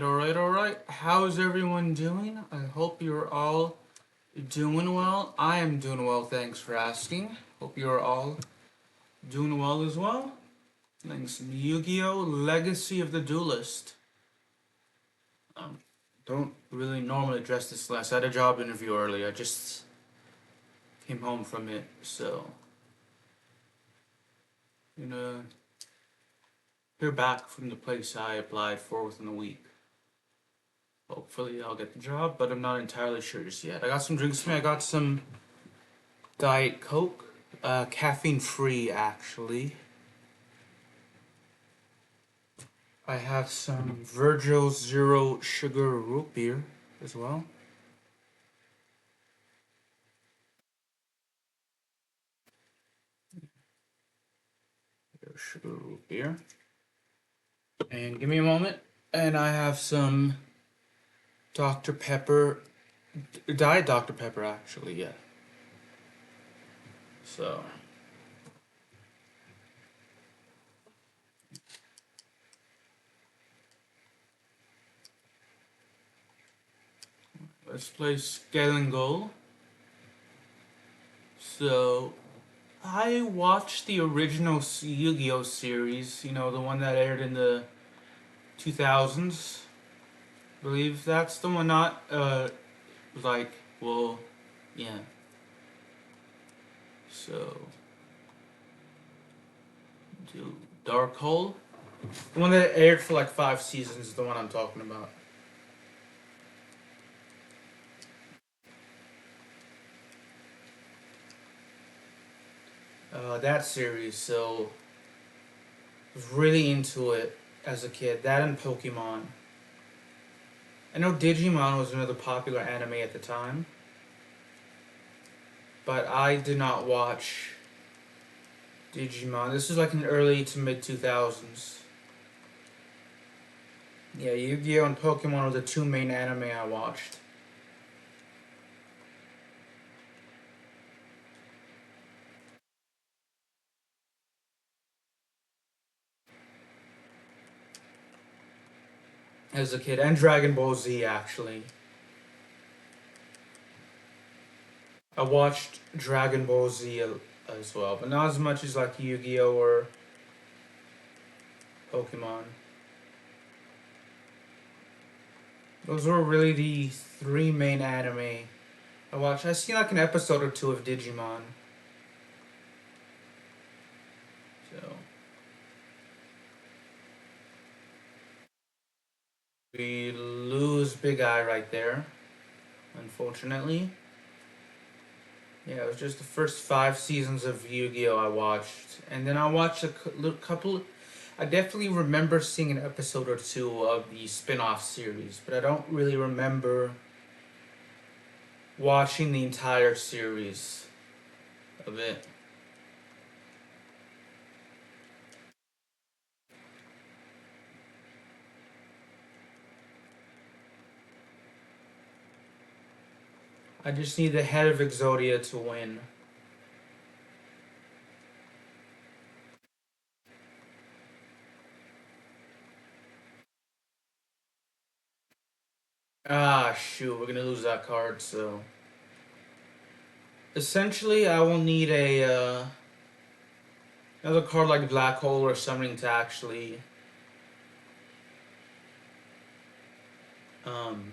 Alright. How's everyone doing? I hope you're all doing well. I am doing well, thanks for asking. Hope you're all doing well as well. Playing some Yu-Gi-Oh! Legacy of the Duelist. Don't really normally address this last. I had a job interview earlier. I just came home from it, so I'm gonna hear back from the place I applied for within a week. Hopefully I'll get the job, but I'm not entirely sure just yet. I got some drinks for me. I got some Diet Coke, caffeine free actually. I have some Virgil's Zero Sugar Root Beer as well. Sugar Root Beer. And give me a moment. And I have some Dr. Pepper, Diet Dr. Pepper actually, yeah. So let's play Scale Goal. So I watched the original Yu-Gi-Oh series, the one that aired in the 2000s. I believe that's the one, not like, well, yeah. So Dark Hole, the one that aired for like 5 seasons is the one I'm talking about. That series, so I was really into it as a kid. That and Pokemon. I know Digimon was another popular anime at the time, but I did not watch Digimon. This is like in the early to mid 2000s. Yeah, Yu-Gi-Oh! And Pokemon were the two main anime I watched. As a kid, and Dragon Ball Z actually. I watched Dragon Ball Z as well, but not as much as like Yu-Gi-Oh! Or Pokemon. Those were really the 3 main anime I watched. I seen like an episode or 2 of Digimon. So we lose Big Eye right there, unfortunately. Yeah, it was just the first 5 seasons of Yu-Gi-Oh! I watched. And then I watched a couple. I definitely remember seeing an episode or 2 of the spin-off series, but I don't really remember watching the entire series of it. I just need the head of Exodia to win. Ah, shoot, we're gonna lose that card, so. Essentially, I will need another card like Black Hole or something to actually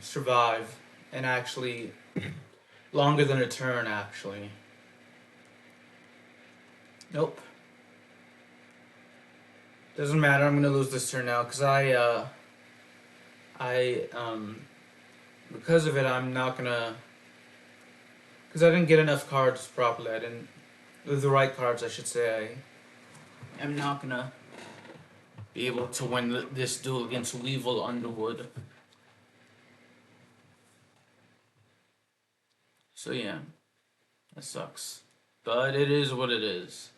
survive, and actually longer than a turn, actually. Nope. Doesn't matter, I'm gonna lose this turn now, because I, because of it, I'm not gonna, because I didn't get enough cards properly, I didn't, with the right cards, I should say, I'm not gonna be able to win this duel against Weevil Underwood. So yeah, that sucks. But it is what it is.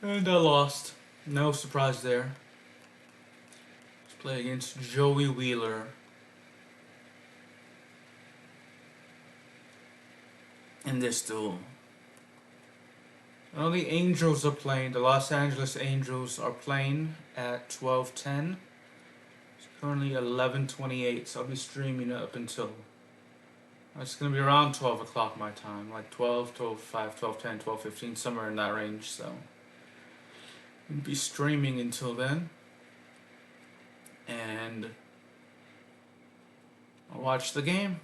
And I lost. No surprise there. Let's play against Joey Wheeler. In this duel. Well, the Angels are playing. The Los Angeles Angels are playing at 12:10. It's currently 11:28, so I'll be streaming up until it's gonna be around 12 o'clock my time, like 12, 12:05, 12:10, 12:15, somewhere in that range. So I'll be streaming until then, and I'll watch the game.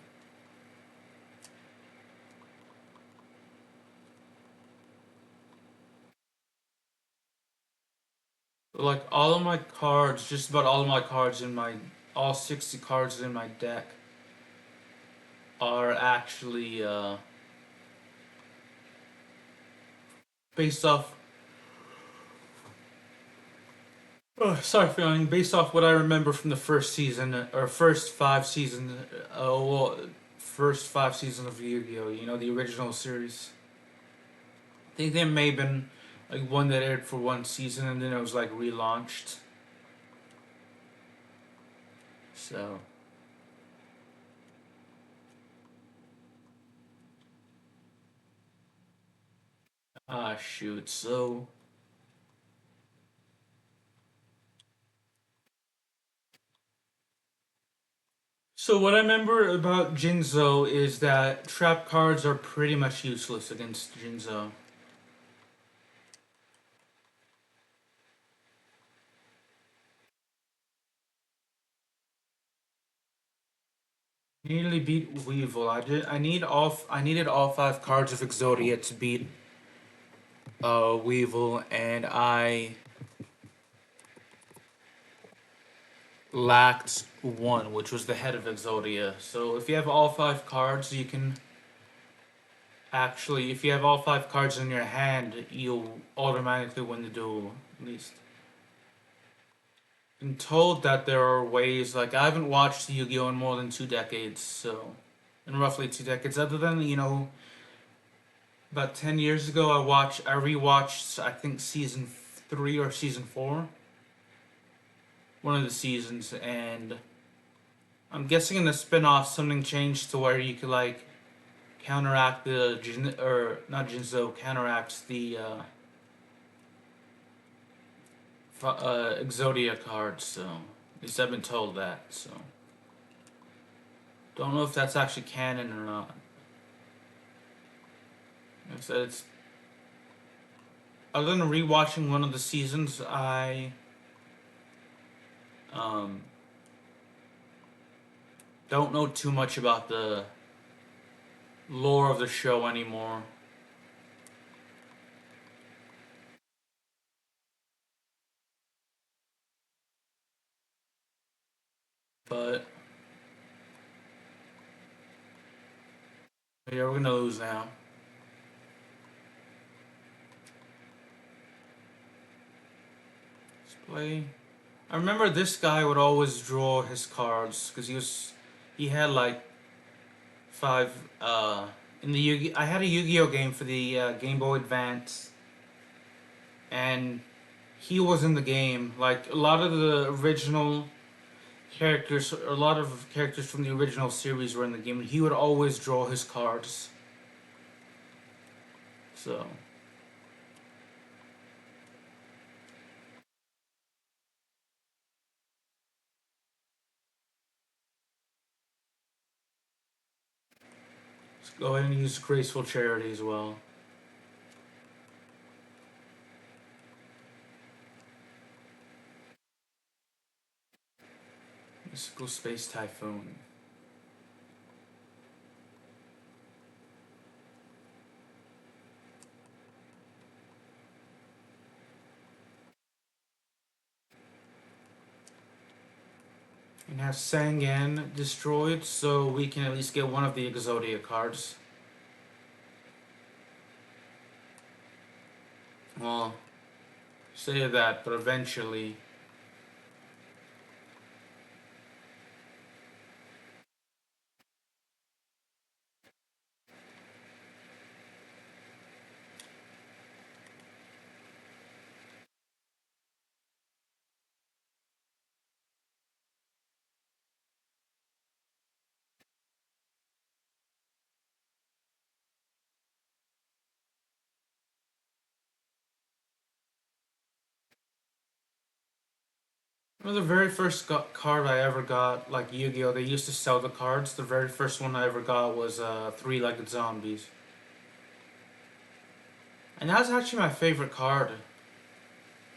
Like all of my cards, just about all of my cards in my, all 60 cards in my deck are actually based off. Oh, sorry for yawning. Based off what I remember from the first season or first 5 seasons, well, first 5 seasons of Yu-Gi-Oh. You know, the original series. I think there may have been like one that aired for one season and then it was like relaunched. So shoot. So what I remember about Jinzo is that trap cards are pretty much useless against Jinzo. Nearly beat Weevil. I needed all 5 cards of Exodia to beat Weevil, and I lacked one, which was the head of Exodia. So if you have all 5 cards, you can actually, if you have all 5 cards in your hand, you'll automatically win the duel. At least. I'm told that there are ways. Like I haven't watched Yu-Gi-Oh in more than 2 decades, so in roughly 2 decades. Other than about 10 years ago, I rewatched I think season 3 or season 4, one of the seasons, and I'm guessing in the spin-off something changed to where you could like counteract the or not Jinzo counteracts the Exodia cards. So at least I've been told that. So don't know if that's actually canon or not. Like I said, it's other than rewatching one of the seasons, I um, don't know too much about the lore of the show anymore. But yeah, we're gonna lose now. Let's play. I remember this guy would always draw his cards because he had like 5 in the Yu-Gi. I had a Yu-Gi-Oh game for the Game Boy Advance, and he was in the game. Like a lot of the original characters, a lot of characters from the original series were in the game. He would always draw his cards. So let's go ahead and use Graceful Charity as well. Mystical Space Typhoon. And have Sangan destroyed, so we can at least get one of the Exodia cards. Well, say that, but eventually. Well, the very first card I ever got, like Yu-Gi-Oh, they used to sell the cards. The very first one I ever got was Three-Legged Zombies. And that was actually my favorite card.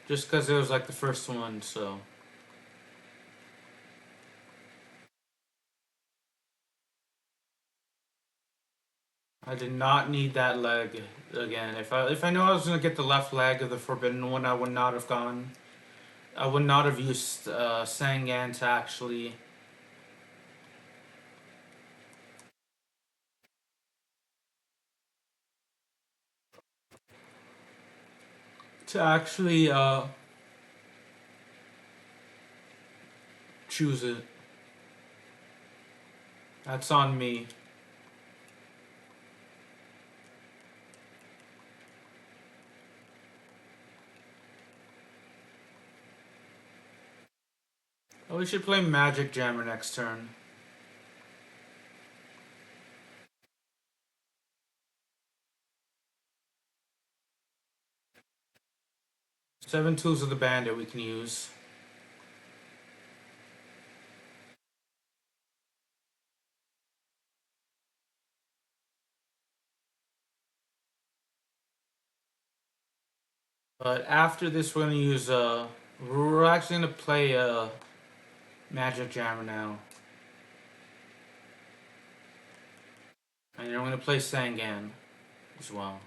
Just because it was like the first one, so. I did not need that leg again. If I knew I was gonna get the left leg of the Forbidden One, I would not have gone. I would not have used Sangan to actually choose it. That's on me. Oh, we should play Magic Jammer next turn. 7 tools of the Bandit we can use. But after this, we're gonna use we're actually gonna play Magic Jammer now, and then we're gonna play Sangan as well.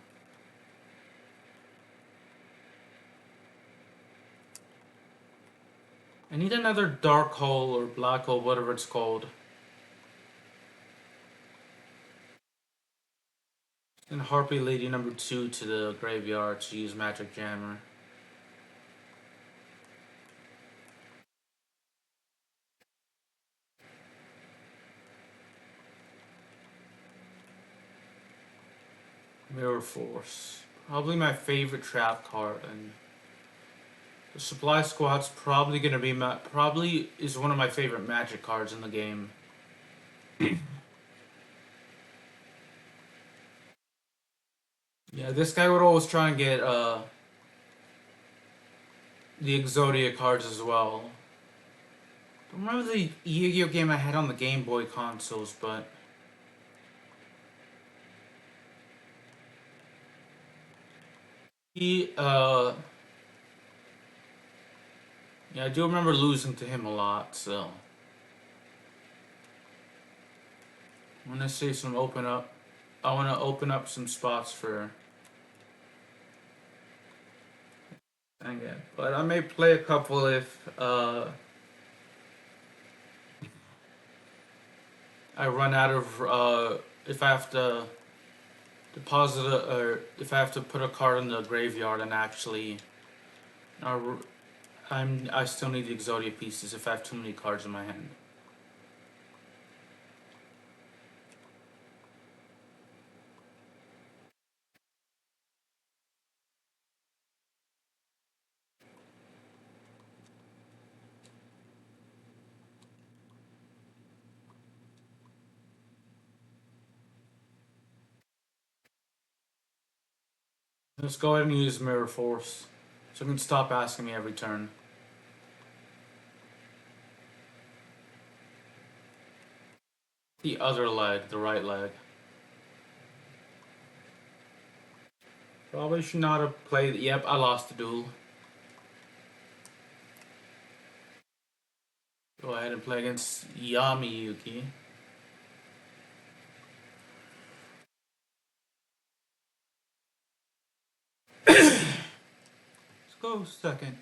I need another dark hole or black hole, whatever it's called. And Harpy Lady number 2 to the graveyard to use Magic Jammer. Mirror Force. Probably my favorite trap card, and the Supply Squad's probably gonna be probably is one of my favorite Magic cards in the game. Yeah, this guy would always try and get the Exodia cards as well. I don't remember the Yu-Gi-Oh game I had on the Game Boy consoles, but he yeah, I do remember losing to him a lot, so I'm gonna save some open up. I wanna open up some spots for Sangan. But I may play a couple if I run out of if I have to deposit or if I have to put a card in the graveyard and actually uh, I still need the Exodia pieces if I have too many cards in my hand. Let's go ahead and use Mirror Force so it can stop asking me every turn. The other leg, the right leg. Probably should not have played. Yep, I lost the duel. Go ahead and play against Yami Yuki. Let's go second.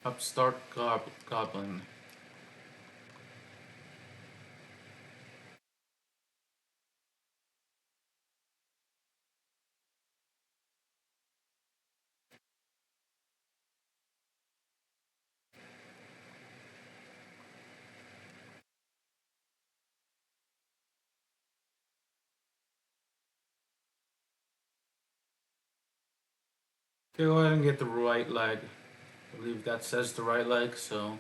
Upstart Goblin. Okay, go ahead and get the right leg. I believe that says the right leg, so.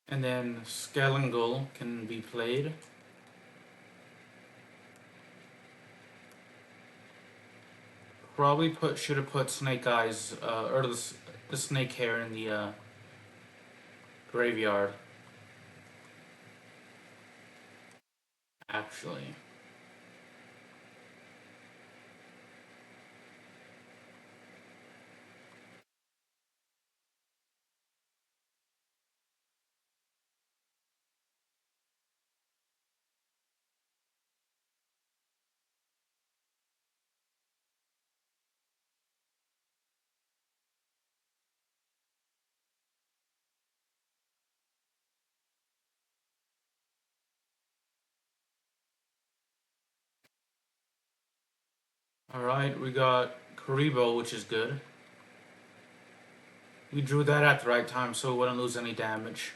And then Skellingle can be played. Probably should have put Snake Eyes or the snake hair in the graveyard. Actually, all right, we got Karibo, which is good. We drew that at the right time, so we wouldn't lose any damage.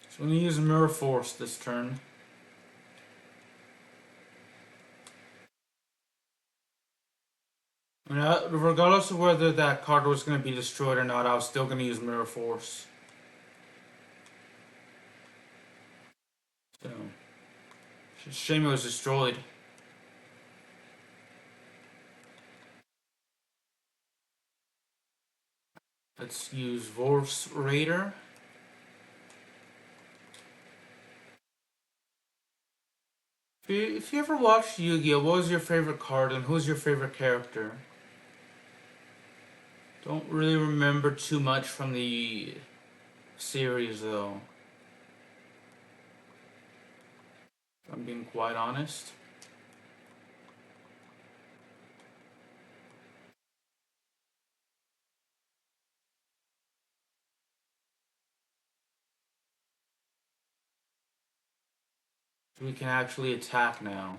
So I'm gonna use Mirror Force this turn. I mean, regardless of whether that card was gonna be destroyed or not, I was still gonna use Mirror Force. So, it's a shame it was destroyed. Let's use Vor's Raider. If you ever watched Yu-Gi-Oh, what was your favorite card and who's your favorite character? Don't really remember too much from the series though, if I'm being quite honest. We can actually attack now.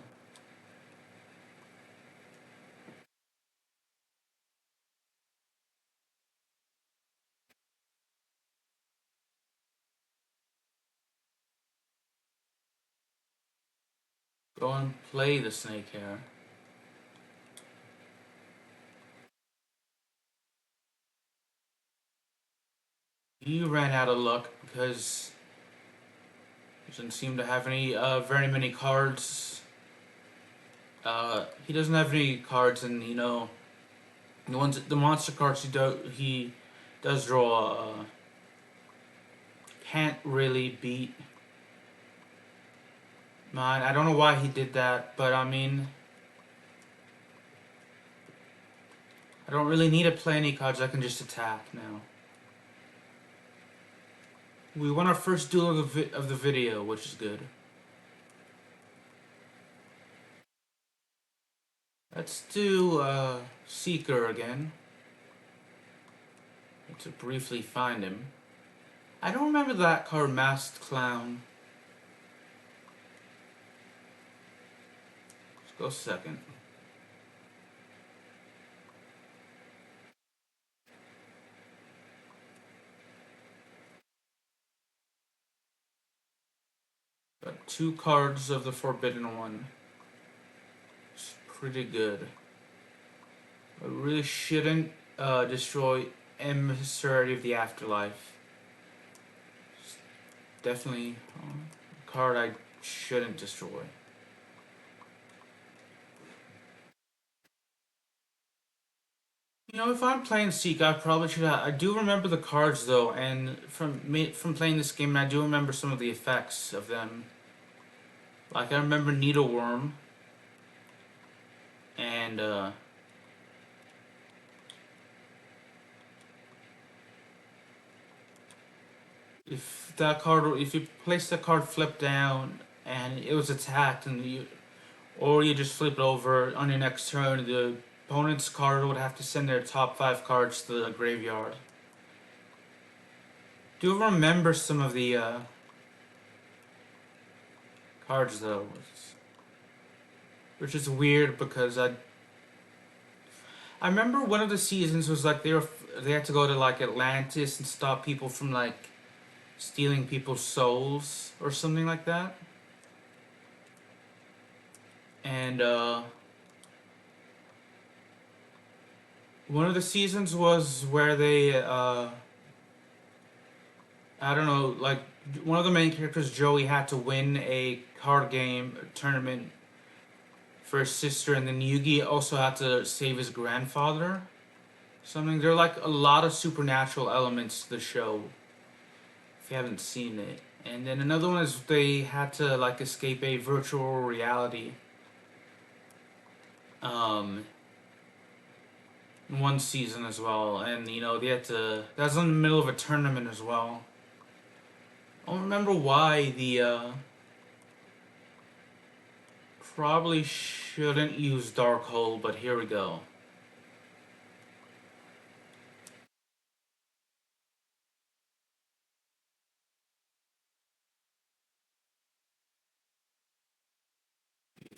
Go and play the snake hair. He ran out of luck because he doesn't seem to have any very many cards. He doesn't have any cards, and the monster cards he does draw can't really beat mine. I don't know why he did that, but I mean, I don't really need to play any cards. I can just attack now. We won our first duel of the video, which is good. Let's do Seeker again. To briefly find him. I don't remember that card, Masked Clown. Let's go second. Got 2 cards of the Forbidden One. It's pretty good. I really shouldn't destroy Emissary of the Afterlife. It's definitely a card I shouldn't destroy. If I'm playing Seek, I probably should have. I do remember the cards though, and from playing this game, I do remember some of the effects of them. Like I remember Needleworm, and if you place the card flip down and it was attacked, or you just flip it over on your next turn, the opponent's card would have to send their top 5 cards to the graveyard. Do you remember some of the cards though? Which is weird because I remember one of the seasons was like they had to go to like Atlantis and stop people from like stealing people's souls or something like that. And one of the seasons was where I don't know, like one of the main characters, Joey, had to win a card game tournament for his sister, and then Yugi also had to save his grandfather. Something there are like a lot of supernatural elements to the show. If you haven't seen it, and then another one is they had to like escape a virtual reality. Um, in one season as well, and they had to. That was in the middle of a tournament as well. I don't remember why the probably shouldn't use Dark Hole, but here we go.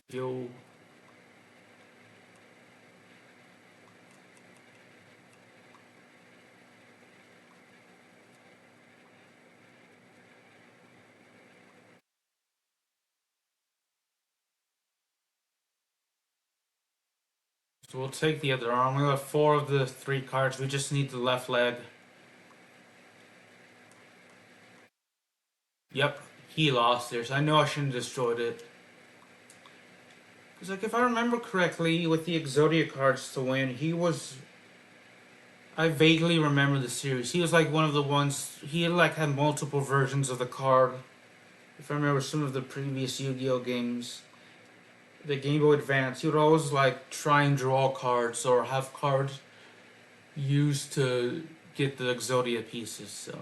Yo, so we'll take the other arm. We have four of the three cards. We just need the left leg. Yep, he lost there, so I know I shouldn't have destroyed it. Because, like, if I remember correctly, with the Exodia cards to win, he was. I vaguely remember the series. He was, like, one of the ones. He, like, had multiple versions of the card. If I remember some of the previous Yu Gi Oh games, the Game Boy Advance, he would always, like, try and draw cards or have cards used to get the Exodia pieces, so.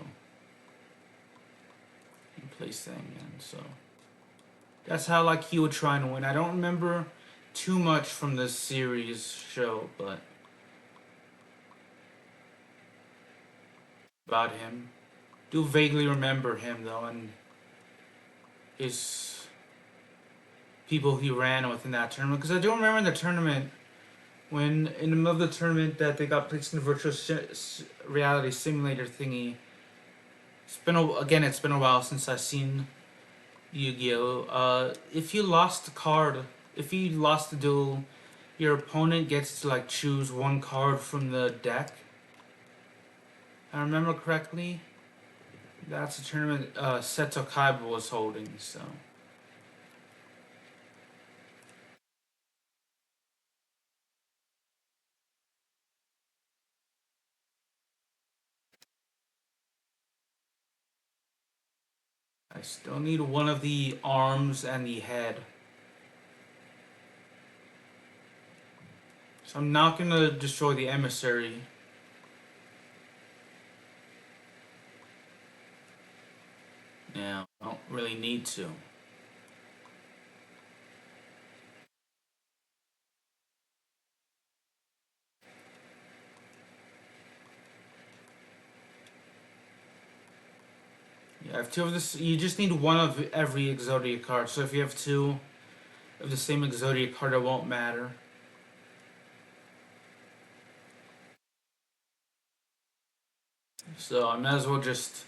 And place that again, so. That's how, like, he would try and win. I don't remember too much from this series show, but about him. Do vaguely remember him though, and his people he ran with in that tournament. Because I do remember in the tournament when in the middle of the tournament that they got placed in the virtual reality simulator thingy. It's been a while since I've seen Yu-Gi-Oh. If you lost the card, if you lost the duel, your opponent gets to like choose one card from the deck. I remember correctly. That's a tournament Seto Kaiba was holding, so. I still need one of the arms and the head. So I'm not gonna destroy the emissary. Yeah, I don't really need to. Yeah, I have two of this. You just need one of every Exodia card. So if you have two of the same Exodia card, it won't matter. So I might as well just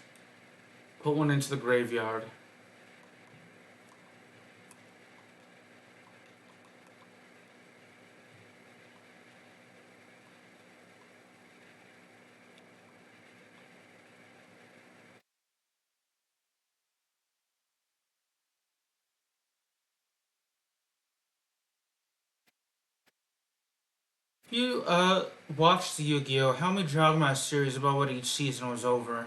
put one into the graveyard. If you watched the Yu-Gi-Oh, help me jog my series about what each season was over.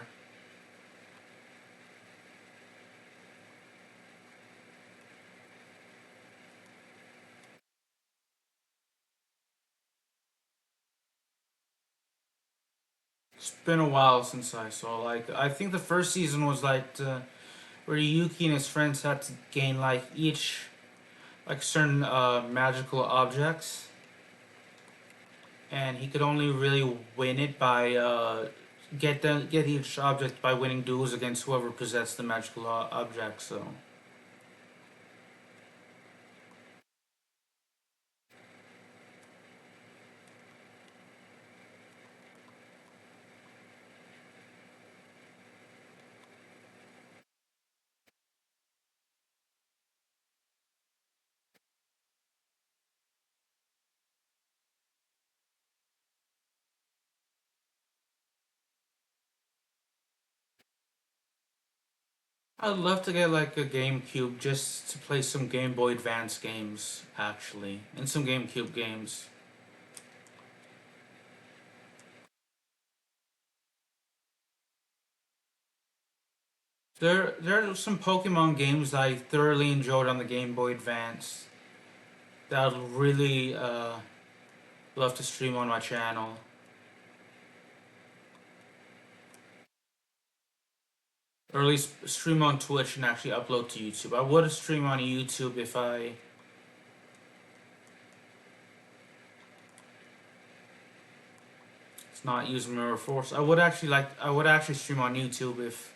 It's been a while since I saw. Like I think the first season was like where Yuki and his friends had to gain like each like certain magical objects, and he could only really win it by get each object by winning duels against whoever possessed the magical object. So I'd love to get like a GameCube just to play some Game Boy Advance games, actually, and some GameCube games. There are some Pokemon games that I thoroughly enjoyed on the Game Boy Advance that I'd really love to stream on my channel. Or at least stream on Twitch and actually upload to YouTube. I would stream on YouTube if I it's not using Mirror Force. I would actually stream on YouTube if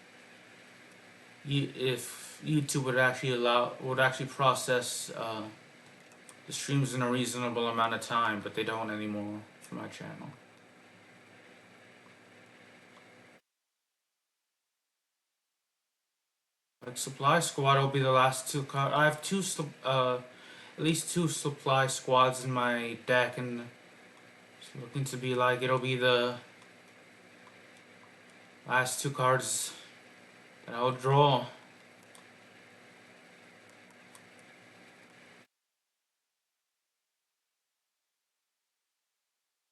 YouTube would actually process the streams in a reasonable amount of time, but they don't anymore for my channel. Like Supply Squad will be the last two cards. I have at least two Supply Squads in my deck, and it's looking to be like it'll be the last two cards that I'll draw.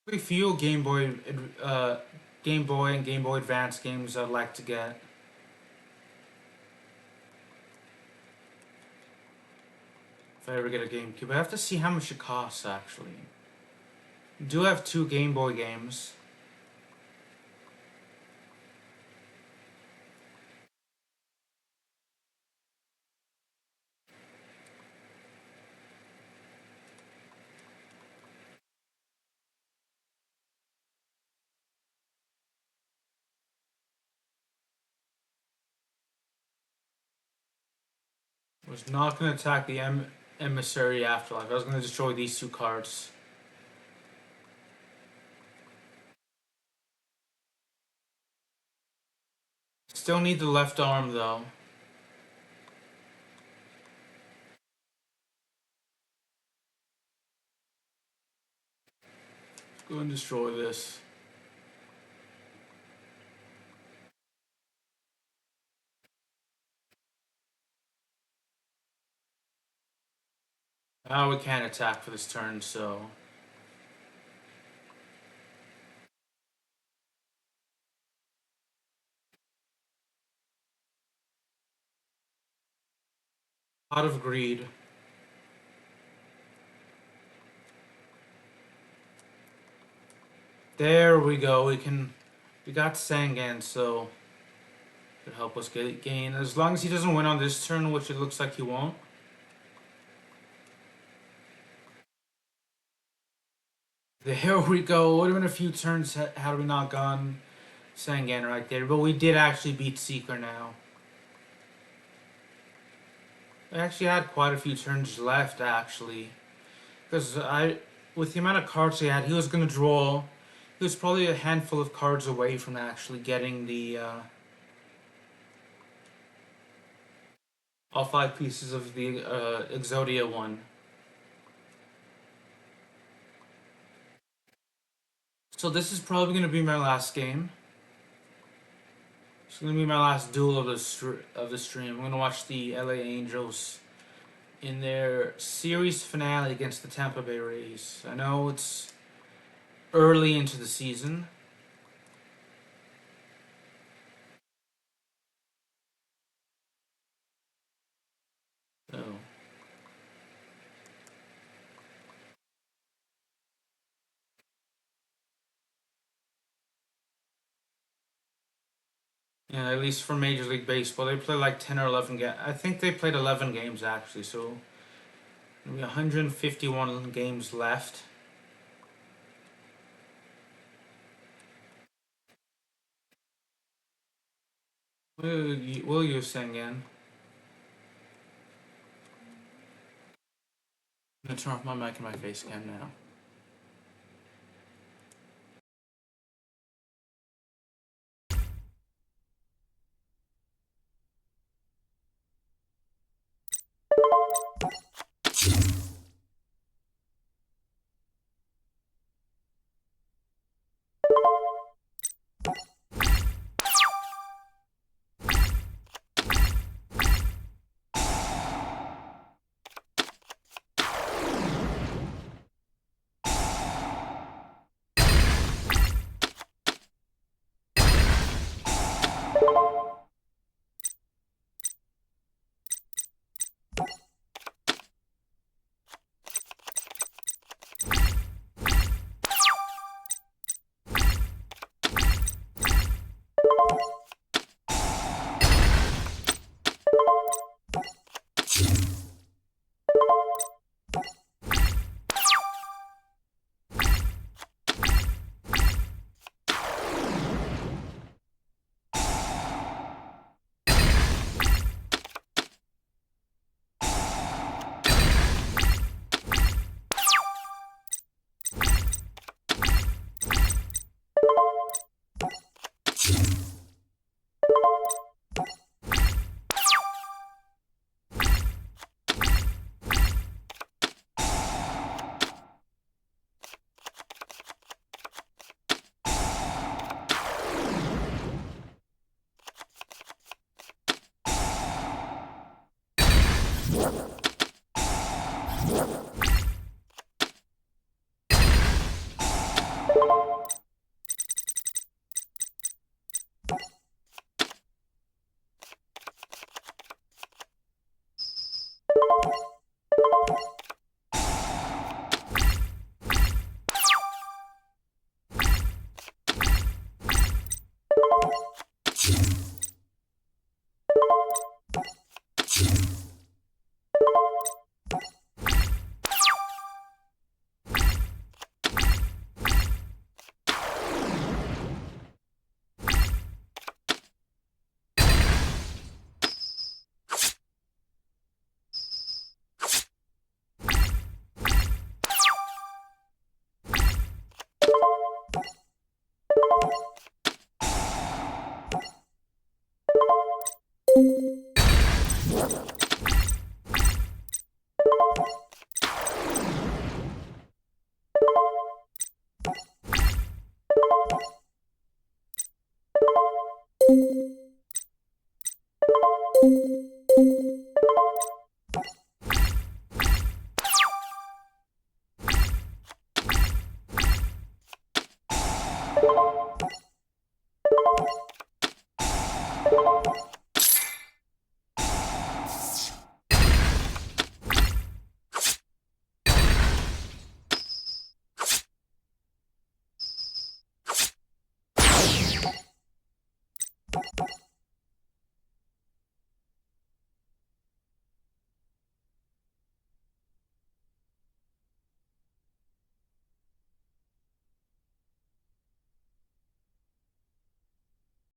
Very few Game Boy and Game Boy Advance games I'd like to get. If I ever get a GameCube, I have to see how much it costs actually. I do have two Game Boy games. I was not gonna attack the Emissary Afterlife. I was gonna destroy these two cards. Still need the left arm though. Go and destroy this. We can't attack for this turn, so Pot of Greed. There we go. We got Sangan, so could help us gain as long as he doesn't win on this turn, which it looks like he won't. There we go. Would have been a few turns had we not gone Sangan right there, but we did actually beat Seeker now. I actually had quite a few turns left actually, because with the amount of cards he had, he was gonna draw. He was probably a handful of cards away from actually getting the all 5 pieces of the Exodia one. So this is probably gonna be my last game. It's gonna be my last duel of the stream. I'm gonna watch the LA Angels in their series finale against the Tampa Bay Rays. I know it's early into the season. So yeah, at least for Major League Baseball, they play like 10 or 11 games. I think they played 11 games actually, so there'll be 151 games left. Will you sing in? I'm gonna turn off my mic and my face cam now. You